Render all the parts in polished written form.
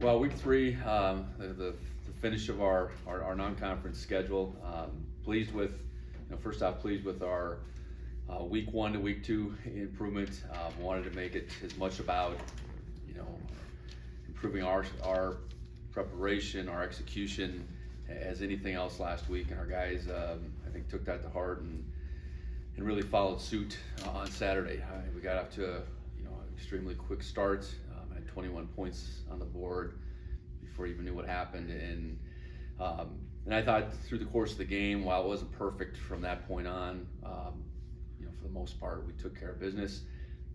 Well, week three, the finish of our non-conference schedule. Pleased with, first off, pleased with our week one to week two improvement. Wanted to make it as much about, improving our preparation, our execution, as anything else last week. And our guys, I think, took that to heart and really followed suit on Saturday. We got off to an extremely quick start. Had 21 points on the board before you even knew what happened, and I thought through the course of the game, while it wasn't perfect from that point on, for the most part, we took care of business.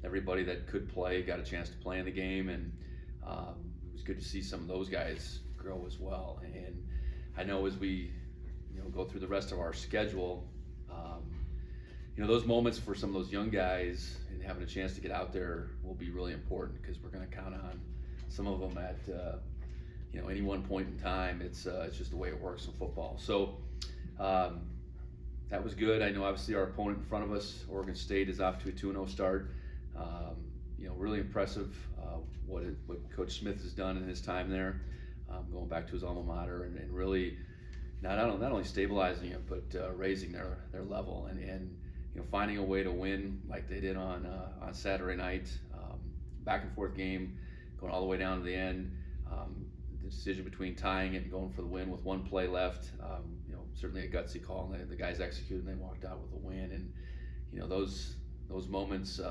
Everybody that could play got a chance to play in the game, and it was good to see some of those guys grow as well. And I know as we go through the rest of our schedule, those moments for some of those young guys and having a chance to get out there will be really important, because we're going to count on some of them at any one point in time. It's just the way it works in football. So that was good. I know obviously our opponent in front of us, Oregon State, is off to a 2-0 start. Really impressive what Coach Smith has done in his time there, going back to his alma mater and really not only stabilizing it, but raising their level and finding a way to win like they did on Saturday night. Back and forth game, going all the way down to the end. The decision between tying it and going for the win with one play left, certainly a gutsy call, and the guys executed and they walked out with a win. And those moments,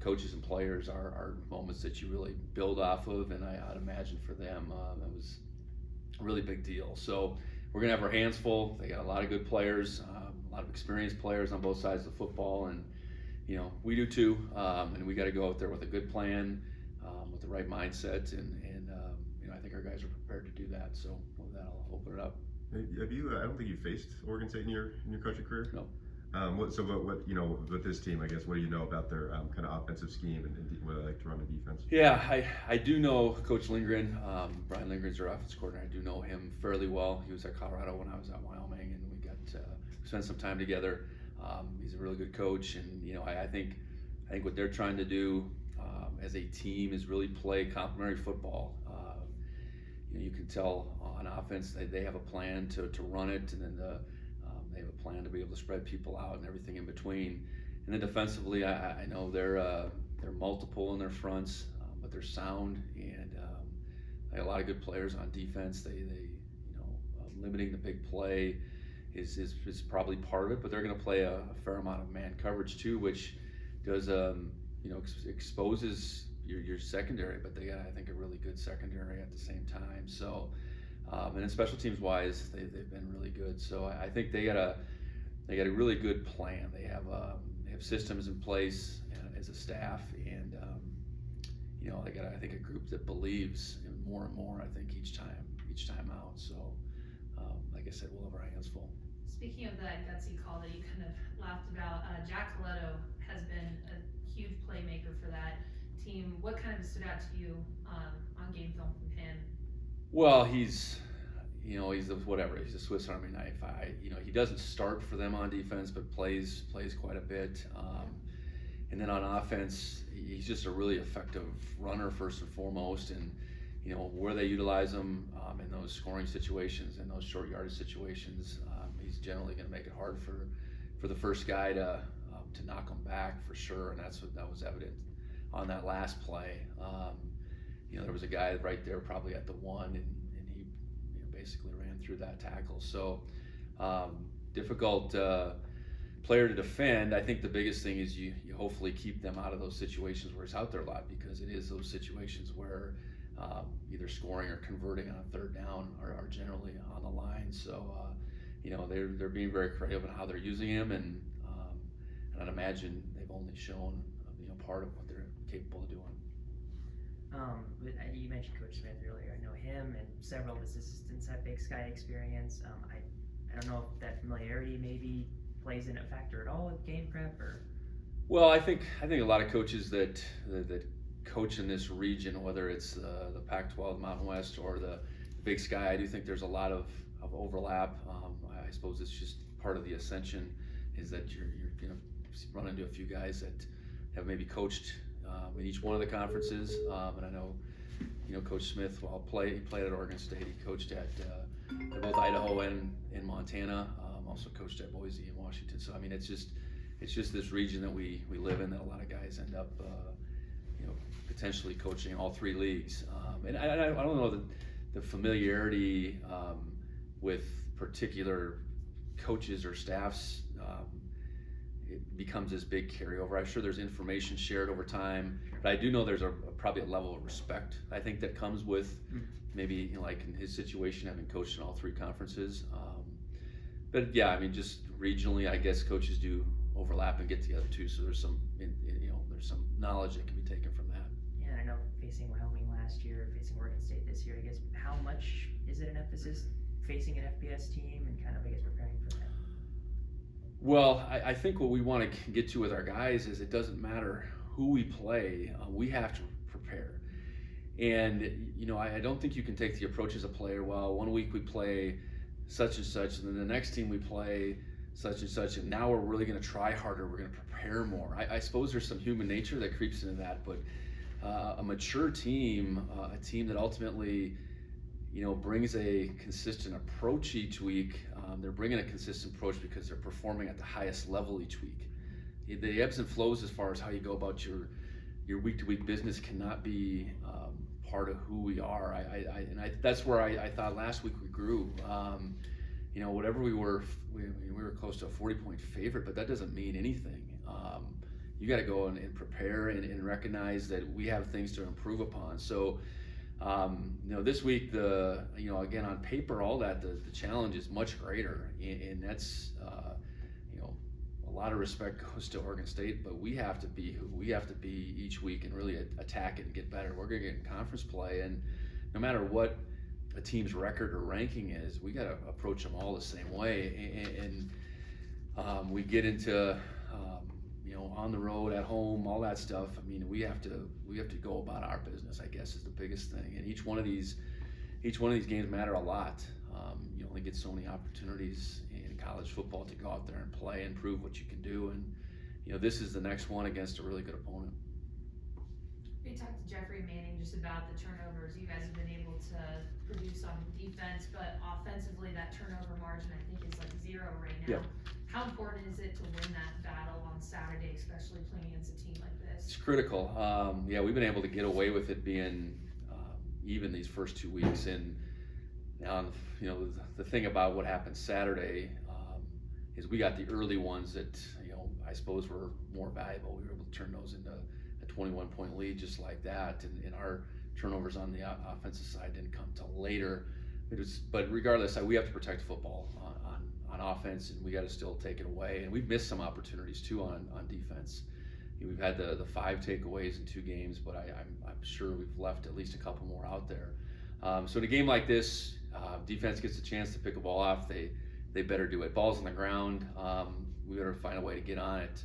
coaches and players are moments that you really build off of, and I'd imagine for them it was a really big deal. So we're gonna have our hands full. They got a lot of good players, a lot of experienced players on both sides of the football, and we do too. And we got to go out there with a good plan, with the right mindset, and I think our guys are prepared to do that. So with that, I'll open it up. Have you? I don't think you faced Oregon State in your coaching career. No. What with this team, I guess, what do you know about their kind of offensive scheme and what they like to run the defense? Yeah, I do know Coach Lindgren. Brian Lindgren's our offensive coordinator. I do know him fairly well. He was at Colorado when I was at Wyoming, and we got spent some time together. He's a really good coach, and I think what they're trying to do as a team is really play complementary football. You can tell on offense they have a plan to run it, and then they have a plan to be able to spread people out and everything in between. And then defensively, I know they're multiple in their fronts, but they're sound, and they have a lot of good players on defense. They limiting the big play is probably part of it, but they're going to play a fair amount of man coverage too, which does exposes your secondary, but they got, I think, a really good secondary at the same time. So and then special teams wise, they've been really good. So I think they got a really good plan. They have systems in place as a staff, and they got, I think, a group that believes in more and more, I think, each time out. So like I said, we'll have our hands full. Speaking of that gutsy call that you kind of laughed about, Jack Coletto has been a huge playmaker for that team. What kind of stood out to you on game film from him? Well, he's a Swiss Army knife. He doesn't start for them on defense, but plays quite a bit. And then on offense, he's just a really effective runner first and foremost. And where they utilize him in those scoring situations and those short yardage situations, he's generally going to make it hard for the first guy to knock him back for sure. And that was evident on that last play. There was a guy right there probably at the one, and he basically ran through that tackle. So difficult player to defend. I think the biggest thing is you hopefully keep them out of those situations where he's out there a lot, because it is those situations where either scoring or converting on a third down are generally on the line. So they're being very creative in how they're using him, and I'd imagine they've only shown part of what they're capable of doing. You mentioned Coach Smith earlier. I know him and several of his assistants have Big Sky experience. I don't know if that familiarity maybe plays in a factor at all with game prep, or. Well, I think a lot of coaches that coach in this region, whether it's the Pac-12 Mountain West or the Big Sky, I do think there's a lot of overlap. I suppose it's just part of the ascension is that you're going to run into a few guys that have maybe coached in each one of the conferences, and I know Coach Smith, he played at Oregon State. He coached at both Idaho and in Montana. Also coached at Boise and Washington. So I mean, it's just this region that we live in that a lot of guys end up, potentially coaching all three leagues. And I don't know the familiarity with particular coaches or staffs. It becomes this big carryover. I'm sure there's information shared over time, but I do know there's probably a level of respect I think that comes with maybe like in his situation having coached in all three conferences. But yeah, I mean, just regionally, I guess coaches do overlap and get together too. So there's some there's some knowledge that can be taken from that. Yeah, I know facing Wyoming last year, facing Oregon State this year. I guess how much is it an emphasis facing an FBS team and kind of preparing for that? Well, I think what we want to get to with our guys is it doesn't matter who we play, we have to prepare. And I don't think you can take the approach as a player, well, 1 week we play such and such, and then the next team we play such and such, and now we're really going to try harder, we're going to prepare more. I suppose there's some human nature that creeps into that, but a mature team, a team that ultimately brings a consistent approach each week. They're bringing a consistent approach because they're performing at the highest level each week. The ebbs and flows as far as how you go about your week-to-week business cannot be part of who we are. That's where I thought last week we grew. Whatever we were close to a 40-point favorite, but that doesn't mean anything. You got to go and prepare and recognize that we have things to improve upon. So. This week, again, on paper, all that, the challenge is much greater, and that's, a lot of respect goes to Oregon State, but we have to be who we have to be each week and really attack it and get better. We're going to get in conference play, and no matter what a team's record or ranking is, we got to approach them all the same way, and we get into, on the road, at home, all that stuff. I mean, we have to go about our business, I guess, is the biggest thing. And each one of these games matter a lot. You only get so many opportunities in college football to go out there and play and prove what you can do. And this is the next one against a really good opponent. We talked to Jeffrey Manning just about the turnovers. You guys have been able to produce on defense, but offensively, that turnover margin I think is like 0 right now. Yeah. How important is it to win that battle on Saturday, especially playing against a team like this? It's critical. We've been able to get away with it being even these first 2 weeks. And now, the thing about what happened Saturday is we got the early ones that, I suppose were more valuable. We were able to turn those into a 21-point lead just like that. And our turnovers on the offensive side didn't come till later. But regardless, we have to protect football on offense, and we got to still take it away. And we've missed some opportunities too on defense. We've had the 5 takeaways in 2 games, but I'm sure we've left at least a couple more out there. So in a game like this, defense gets a chance to pick a ball off. They better do it. Ball's on the ground. We better find a way to get on it.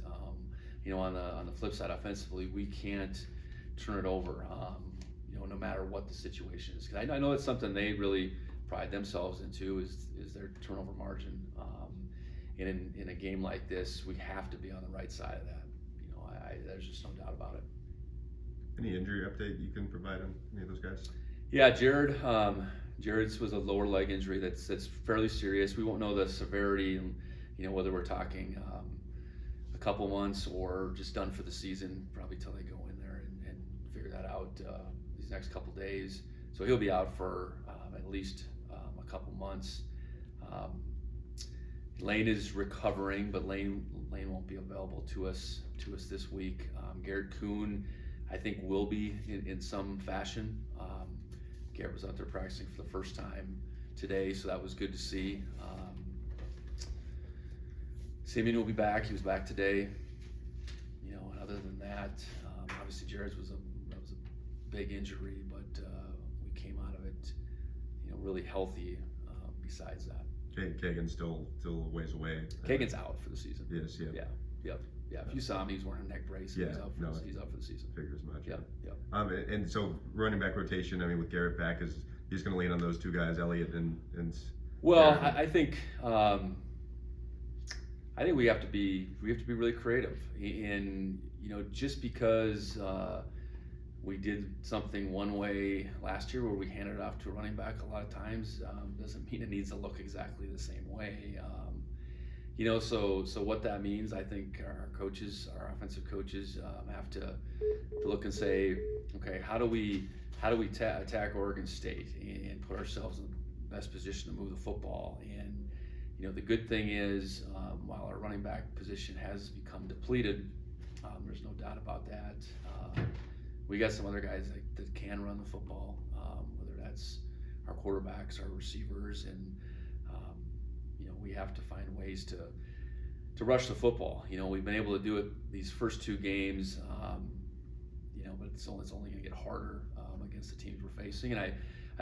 On the flip side, offensively, we can't turn it over. No matter what the situation is. 'Cause I know it's something they really pride themselves into is their turnover margin. And in a game like this, we have to be on the right side of that. There's just no doubt about it. Any injury update you can provide on any of those guys? Yeah, Jared's was a lower leg injury that's fairly serious. We won't know the severity and whether we're talking a couple months or just done for the season, probably till they go in there and figure that out these next couple days. So he'll be out for at least a couple months. Lane is recovering, but Lane won't be available to us this week. Garrett Kuhn, I think, will be in some fashion. Garrett was out there practicing for the first time today, so that was good to see. Simeon will be back. He was back today. And other than that, obviously Jared's was a big injury, but we came out of it, really healthy. Besides that, Kagan's still a ways away. Kagan's out for the season. Yes, yeah. Yeah. If you saw him, he's wearing a neck brace. And he's out for the season. Figures much. Yeah. And so running back rotation. I mean, with Garrett back, he's going to lean on those 2 guys, Elliott and. Well, I think we have to be really creative, and just because we did something one way last year where we handed it off to a running back a lot of times. Doesn't mean it needs to look exactly the same way. So what that means, I think our coaches, our offensive coaches, have to look and say, okay, how do we attack Oregon State and put ourselves in the best position to move the football? And the good thing is, while our running back position has become depleted, there's no doubt about that. We got some other guys that can run the football, whether that's our quarterbacks, our receivers, and we have to find ways to rush the football. We've been able to do it these first 2 games, but it's only going to get harder against the teams we're facing. And I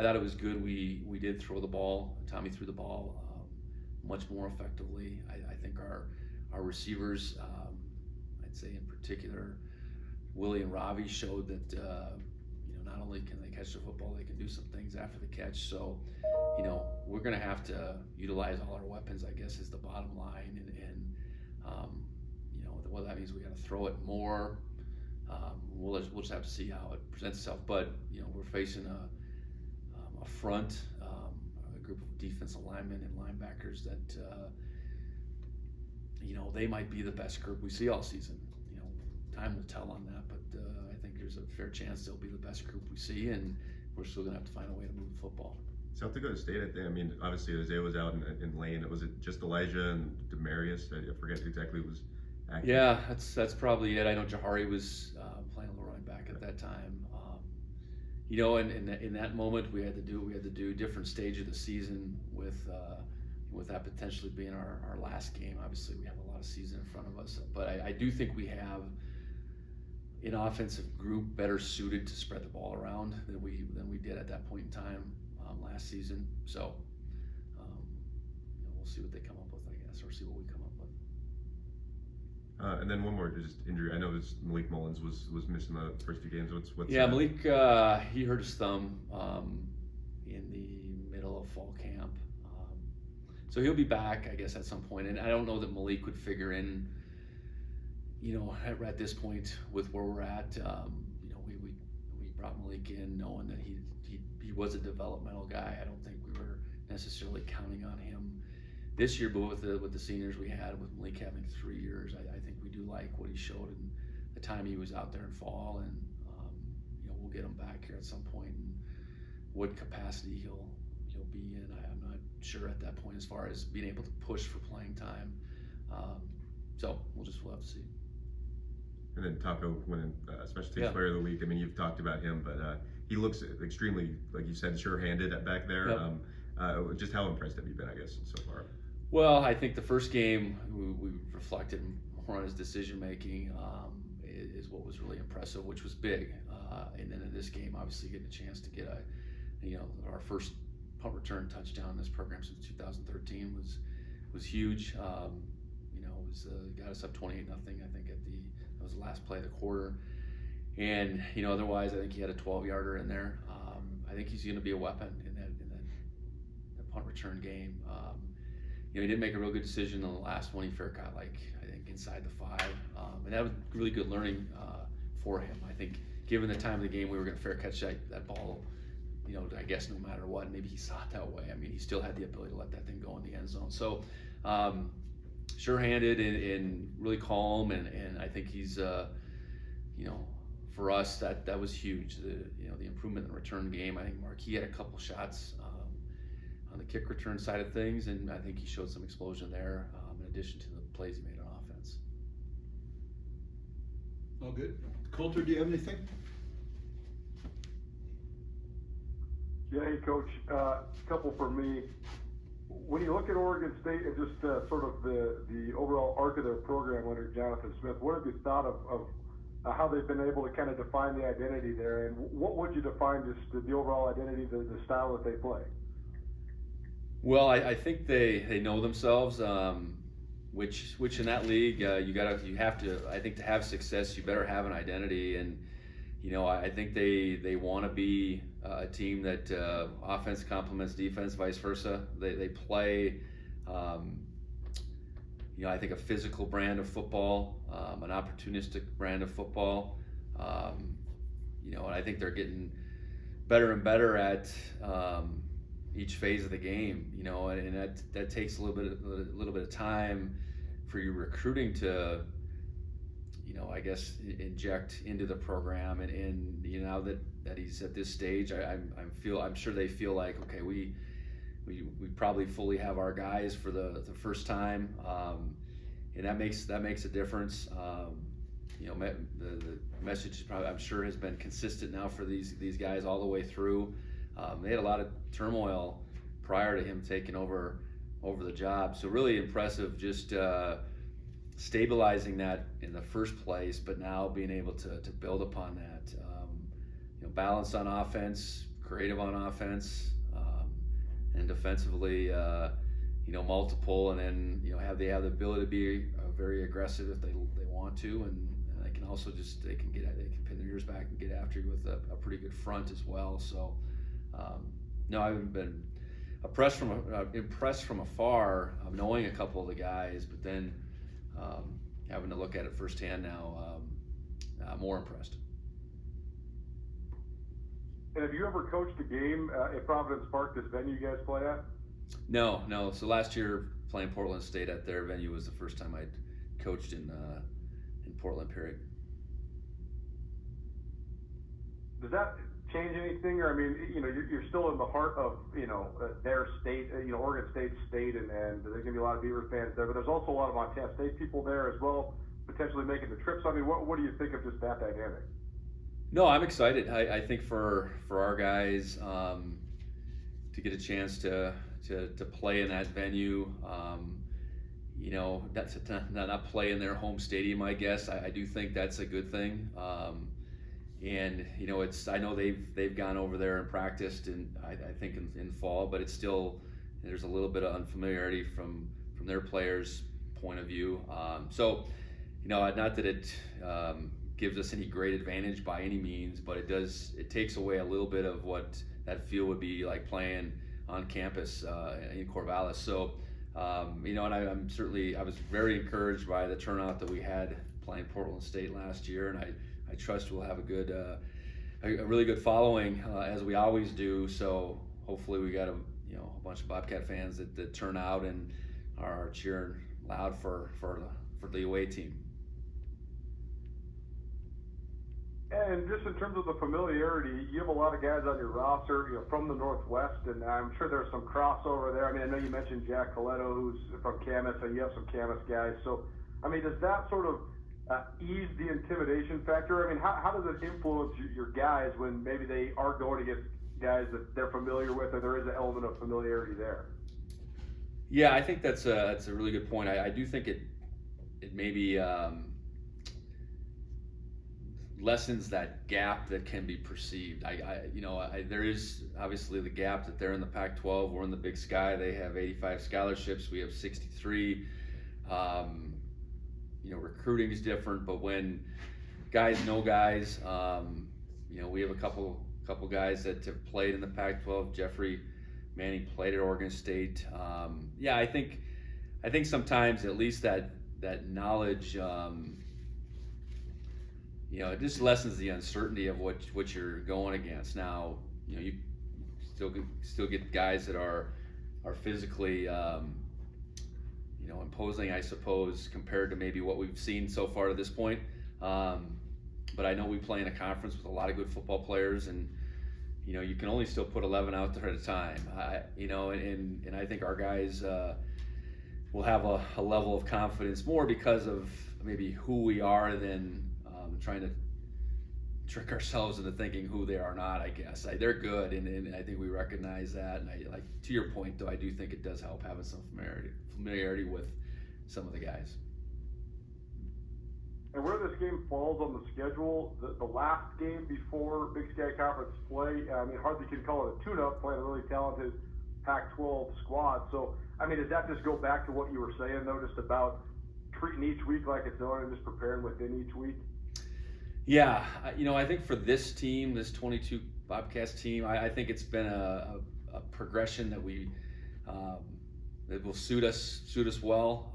thought it was good. We did throw the ball. Tommy threw the ball much more effectively. I think our receivers, I'd say in particular, Willie and Ravi showed that not only can they catch the football, they can do some things after the catch. So we're going to have to utilize all our weapons, I guess, is the bottom line. And what that means, we got to throw it more. We'll just have to see how it presents itself. But we're facing a front, a group of defensive linemen and linebackers that they might be the best group we see all season. Time will tell on that, but I think there's a fair chance they'll be the best group we see, and we're still going to have to find a way to move the football. South Dakota State, I mean, obviously Isaiah was out in lane. Was it just Elijah and Demarius? I forget exactly who was active. Yeah, that's probably it. I know Jahari was playing a little running back at that time. In that moment, we had to do different stage of the season with that potentially being our last game. Obviously, we have a lot of season in front of us, but I do think we have an offensive group better suited to spread the ball around than we did at that point in time last season. So we'll see what they come up with, I guess, or see what we come up with. And then one more, just injury. I know Malik Mullins was missing the first 2 games. What's Malik, he hurt his thumb in the middle of fall camp. So he'll be back, I guess, at some point. And I don't know that Malik would figure in, at this point with where we're at. We brought Malik in knowing that he was a developmental guy. I don't think we were necessarily counting on him this year, but with the seniors we had, with Malik having 3 years, I think we do like what he showed in the time he was out there in fall, and we'll get him back here at some point. And what capacity he'll be in, I'm not sure at that point as far as being able to push for playing time. So we'll have to see. And then Taco winning Special Teams Player of the Week. I mean, you've talked about him, but he looks extremely, like you said, sure-handed back there. Yep. Just how impressed have you been, I guess, so far? Well, I think the first game we reflected more on his decision-making is what was really impressive, which was big. And then in this game, obviously getting a chance to get our first punt return touchdown in this program since 2013 was huge. Got us up 28-0. I think that was the last play of the quarter. And otherwise, I think he had a 12-yarder in there. I think he's going to be a weapon in that punt return game. He didn't make a real good decision on the last one. He fair caught I think inside the 5, and that was really good learning for him. I think given the time of the game, we were going to fair catch that ball. I guess no matter what, maybe he saw it that way. I mean, he still had the ability to let that thing go in the end zone. So, sure-handed and really calm, and I think he's, for us that was huge. The improvement in the return game. I think Marquis had a couple shots on the kick return side of things, and I think he showed some explosion there in addition to the plays he made on offense. All good. Coulter, do you have anything? Yeah, hey, Coach. Couple for me. When you look at Oregon State and just sort of the overall arc of their program under Jonathan Smith, what have you thought of how they've been able to kind of define the identity there, and what would you define just the overall identity, the style that they play? Well, I think they know themselves, which in that league you have to. I think to have success, you better have an identity, and I think they want to be a team that offense complements defense, vice versa. They play, I think, a physical brand of football, an opportunistic brand of football. and I think they're getting better and better at each phase of the game, and that takes a little bit of time for your recruiting to, I guess, inject into the program, and now that he's at this stage, I'm sure they feel like, okay, we probably fully have our guys for the first time, and that makes a difference. The message probably, I'm sure, has been consistent now for these guys all the way through. They had a lot of turmoil prior to him taking over the job, so really impressive, just stabilizing that in the first place, but now being able to build upon that. Balanced on offense, creative on offense, and defensively, multiple, and then they have the ability to be very aggressive if they want to, and they can also they can pin their ears back and get after you with a pretty good front as well. So no, I've been impressed from afar, knowing a couple of the guys, but then having to look at it firsthand now, more impressed. And have you ever coached a game at Providence Park, this venue you guys play at? No. So last year playing Portland State at their venue was the first time I'd coached in Portland, period. Does that change anything? Or, I mean, you're still in the heart of, their state, Oregon State, and there's going to be a lot of Beaver fans there, but there's also a lot of Montana State people there as well, potentially making the trip. So, I mean, what do you think of just that dynamic? No, I'm excited. I think for our guys to get a chance to play in that venue, that's not play in their home stadium, I guess. I do think that's a good thing. And I know they've gone over there and practiced, and I think in fall, but it's still, there's a little bit of unfamiliarity from their players' point of view. So not that it gives us any great advantage by any means, but it takes away a little bit of what that feel would be like playing on campus in Corvallis. So and I was very encouraged by the turnout that we had playing Portland State last year, and I trust we'll have a really good following as we always do. So hopefully we got a bunch of Bobcat fans that turn out and are cheering loud for the away team. And just in terms of the familiarity, you have a lot of guys on your roster, from the Northwest, and I'm sure there's some crossover there. I mean, I know you mentioned Jack Coletto, who's from Camas, and you have some Camas guys. So, I mean, does that sort of ease the intimidation factor? I mean, how does it influence your guys when maybe they are going against guys that they're familiar with, or there is an element of familiarity there? Yeah, I think that's a really good point. I do think it maybe lessens that gap that can be perceived. There is obviously the gap that they're in the Pac-12, we're in the Big Sky. They have 85 scholarships, we have 63. Recruiting is different, but when guys know guys, we have a couple guys that have played in the Pac-12. Jeffrey Manning played at Oregon State. I think sometimes at least that knowledge, it just lessens the uncertainty of what you're going against. Now, you still get guys that are physically, imposing, I suppose, compared to maybe what we've seen so far to this point. But I know we play in a conference with a lot of good football players, and you can only still put 11 out there at a time. And I think our guys will have a level of confidence more because of maybe who we are than trying to trick ourselves into thinking who they are not, I guess. They're good, and I think we recognize that. And to your point, though, I do think it does help having some familiarity with some of the guys. And where this game falls on the schedule, the last game before Big Sky Conference play, I mean, hardly can call it a tune-up, playing a really talented Pac-12 squad. So, I mean, does that just go back to what you were saying, though, just about treating each week like its own and just preparing within each week? Yeah, I think for this team, this 22 Bobcats team, I think it's been a progression that that will suit us well.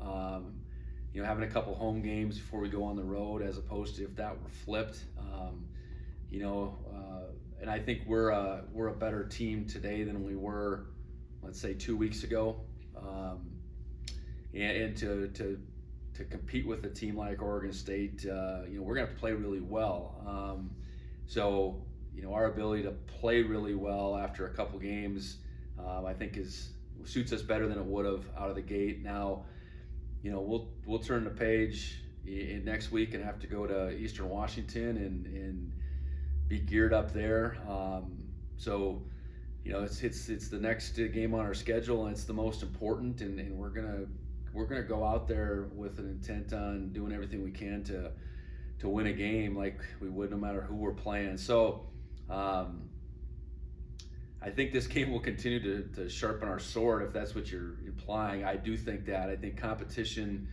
Having a couple home games before we go on the road, as opposed to if that were flipped. and I think we're a better team today than we were, let's say, 2 weeks ago. And to compete with a team like Oregon State, we're gonna have to play really well. So our ability to play really well after a couple games, I think suits us better than it would have out of the gate. Now, we'll turn the page in next week and have to go to Eastern Washington and be geared up there. So it's the next game on our schedule, and it's the most important, and we're gonna go out there with an intent on doing everything we can to win a game like we would no matter who we're playing. So I think this game will continue to sharpen our sword, if that's what you're implying. I do think that. I think competition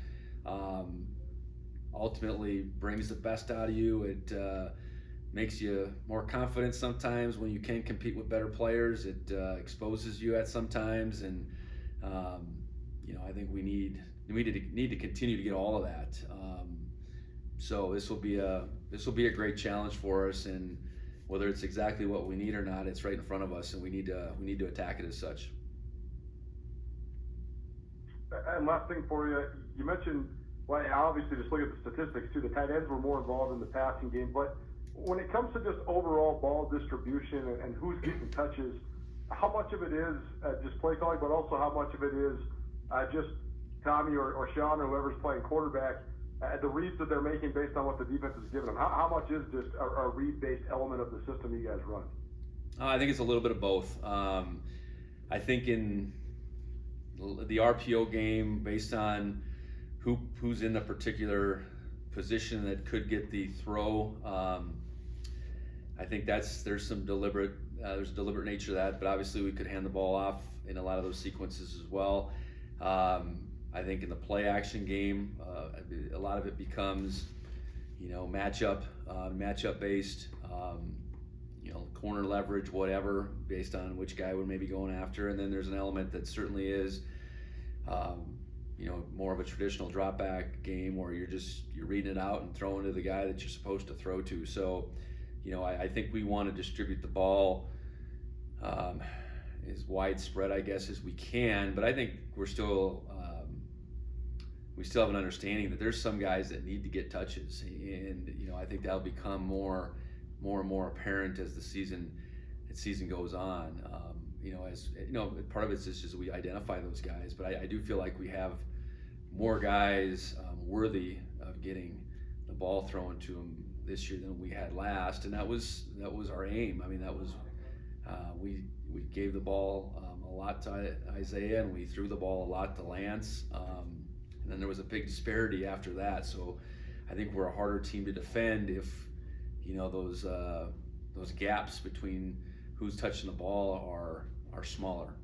ultimately brings the best out of you. It makes you more confident sometimes when you can compete with better players. It exposes you at sometimes, and I think we need to continue to get all of that. So this will be a great challenge for us, and whether it's exactly what we need or not, it's right in front of us, and we need to attack it as such. And last thing for you, you mentioned, well, obviously just look at the statistics too. The tight ends were more involved in the passing game, but when it comes to just overall ball distribution and who's getting touches, how much of it is just play calling, but also how much of it is just Tommy or Sean or whoever's playing quarterback, the reads that they're making based on what the defense is giving them? How much is just a read-based element of the system you guys run? I think it's a little bit of both. I think in the RPO game, based on who's in the particular position that could get the throw, I think there's a deliberate nature to that, but obviously we could hand the ball off in a lot of those sequences as well. I think in the play action game, a lot of it becomes, matchup based, corner leverage, whatever, based on which guy we're maybe going after. And then there's an element that certainly is, more of a traditional drop back game where you're reading it out and throwing to the guy that you're supposed to throw to. So, I think we want to distribute the ball as widespread, I guess, as we can. But I think we still have an understanding that there's some guys that need to get touches, and I think that'll become more and more apparent as the season goes on. Part of it's just as we identify those guys, but I do feel like we have more guys worthy of getting the ball thrown to them this year than we had last, and that was our aim. I mean, that was we gave the ball a lot to Isaiah, and we threw the ball a lot to Lance, and then there was a big disparity after that. So I think we're a harder team to defend if those gaps between who's touching the ball are smaller.